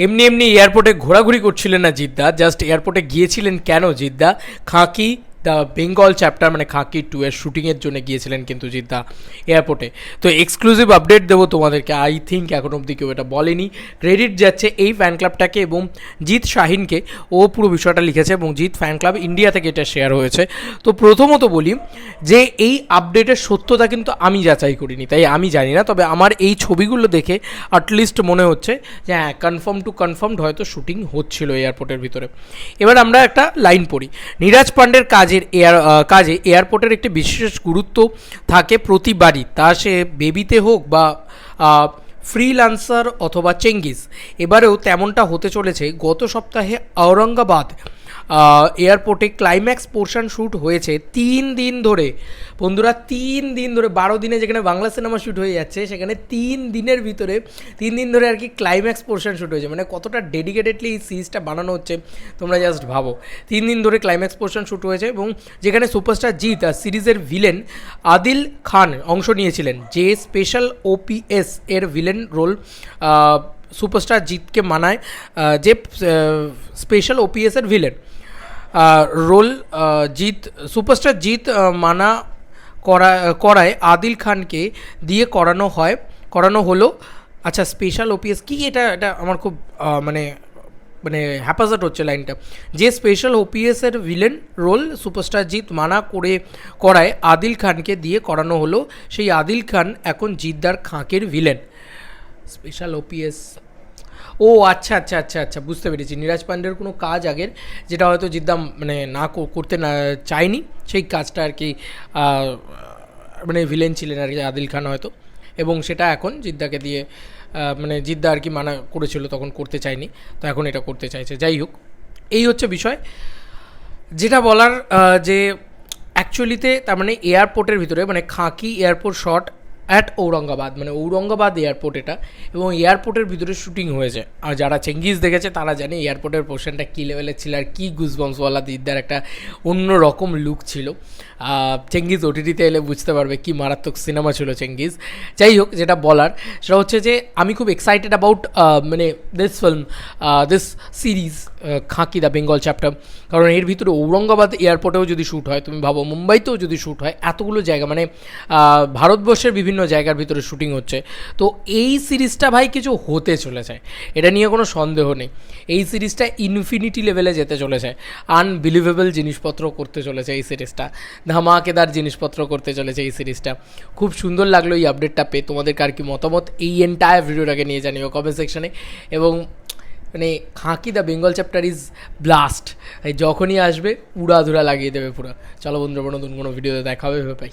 এমনি এমনি এয়ারপোর্টে ঘোরাঘুরি করছিলেন না জিদ্দা, জাস্ট এয়ারপোর্টে গিয়েছিলেন কেন জিদ্দা? খাঁকি দ্য বেঙ্গল চ্যাপ্টার মানে খাঁকি 2 এর শ্যুটিংয়ের জন্য গিয়েছিলেন কিন্তু জিদ্দা এয়ারপোর্টে। তো এক্সক্লুসিভ আপডেট দেবো তোমাদেরকে, আই থিঙ্ক এখন অবধি কেউ এটা বলেনি। ক্রেডিট যাচ্ছে এই ফ্যান ক্লাবটাকে এবং জিৎ শাহিনকে, ও পুরো বিষয়টা লিখেছে এবং জিৎ ফ্যান ক্লাব ইন্ডিয়া থেকে এটা শেয়ার হয়েছে। তো প্রথমত বলি যে এই আপডেটের সত্যতা কিন্তু আমি যাচাই করিনি, তাই আমি জানি না, তবে আমার এই ছবিগুলো দেখে অ্যাটলিস্ট মনে হচ্ছে যে হ্যাঁ কনফার্ম টু কনফার্মড হয়তো শ্যুটিং হচ্ছিল এয়ারপোর্টের ভিতরে। এবার আমরা একটা লাইন পড়ি, নীরাজ পান্ডের কাজে এয়ারপোর্টের একটি বিশেষ গুরুত্ব থাকে প্রতিবারই, তা সে বেবিতে হোক বা ফ্রিল্যান্সার অথবা চেঙ্গিস। এবারেও তেমনটা হতে চলেছে। গত সপ্তাহে ঔরঙ্গাবাদ এয়ারপোর্টে ক্লাইম্যাক্স পোর্শন শ্যুট হয়েছে 3 দিন ধরে। বন্ধুরা 3 দিন ধরে, 12 দিনে যেখানে বাংলা সিনেমা শ্যুট হয়ে যাচ্ছে সেখানে 3 দিনের ভিতরে 3 দিন ধরে আর কি ক্লাইম্যাক্স পোর্শন শ্যুট হয়েছে। মানে কতটা ডেডিকেটেডলি এই সিরিজটা বানানো হচ্ছে তোমরা জাস্ট ভাবো। 3 দিন ধরে ক্লাইম্যাক্স পোর্শন শ্যুট হয়েছে এবং যেখানে সুপারস্টার জিৎ আর সিরিজের ভিলেন আদিল খান অংশ নিয়েছিলেন, যে স্পেশাল ওপিএস এর ভিলেন রোল সুপারস্টার জিৎকে মানায়, যে স্পেশাল ওপিএস এর villain role Jeet superstar Jeet মানা করায় আদিল খানকে দিয়ে করানো হলো। আচ্ছা, স্পেশাল ওপিএস কি, এটা আমার খুব মানে মানে হ্যাপাজার্ট হচ্ছে লাইনটা। যে স্পেশাল ওপিএসের ভিলেন রোল সুপারস্টার জিৎ করায় আদিল খানকে দিয়ে করানো হলো, সেই আদিল খান এখন জিদ্দার খাঁকের ভিলেন। স্পেশাল ওপিএস, ও আচ্ছা আচ্ছা আচ্ছা আচ্ছা, বুঝতে পেরেছি। নীরাজ পান্ডের কোনো কাজ আগের যেটা হয়তো জিদ্দা মানে না করতে না চায়নি, সেই কাজটা আর কি মানে ভিলেন ছিলেন আর কি আদিল খান হয়তো, এবং সেটা এখন জিদ্দাকে দিয়ে মানে জিদ্দা আর কি মানা করেছিল, তখন করতে চায়নি, তো এখন এটা করতে চাইছে। যাই হোক, এই হচ্ছে বিষয় যেটা বলার, যে অ্যাকচুয়ালিতে তার মানে এয়ারপোর্টের ভিতরে মানে খাঁকি এয়ারপোর্ট শট অ্যাট ঔরঙ্গাবাদ, মানে ঔরঙ্গাবাদ এয়ারপোর্ট এটা, এবং এয়ারপোর্টের ভিতরে শুটিং হয়েছে। আর যারা চেঙ্গিস দেখেছে তারা জানে এয়ারপোর্টের পোর্শনটা কী লেভেলের ছিল আর কী গুজবম্সওয়ালা দিকদার একটা অন্য রকম লুক ছিল। চেঙ্গিস ওটিটিতে এলে বুঝতে পারবে কী মারাত্মক সিনেমা ছিল চেঙ্গিস। যাই হোক, যেটা বলার সেটা হচ্ছে যে আমি খুব এক্সাইটেড অ্যাবাউট মানে this film, this series Khakee the Bengal chapter, কারণ এর ভিতরে ঔরঙ্গাবাদ এয়ারপোর্টেও যদি শ্যুট হয়, তুমি ভাবো মুম্বাইতেও যদি শ্যুট হয়, এতগুলো জায়গা মানে ভারতবর্ষের বিভিন্ন জায়গার ভিতরে শ্যুটিং হচ্ছে। তো এই সিরিজটা ভাই কিছু হতে চলেছে, এটা নিয়ে কোনো সন্দেহ নেই। এই সিরিজটা ইনফিনিটি লেভেলে যেতে চলেছে, আনবিলিভেবল জিনিসপত্র করতে চলেছে এই সিরিজটা, ধামাকেদার জিনিসপত্র করতে চলেছে এই সিরিজটা। খুব সুন্দর লাগলো এই আপডেটটা পেয়ে। তোমাদেরকে আর কি মতামত এই এন্টায়ার ভিডিওটাকে নিয়ে জানিও কমেন্ট সেকশনে। এবং মানে Khakee the Bengal chapter is blast, যখনই আসবে উড়াধুরা লাগিয়ে দেবে পুরো। চলো বন্ধুরা, নতুন কোনো ভিডিওতে দেখা হবে, পাই।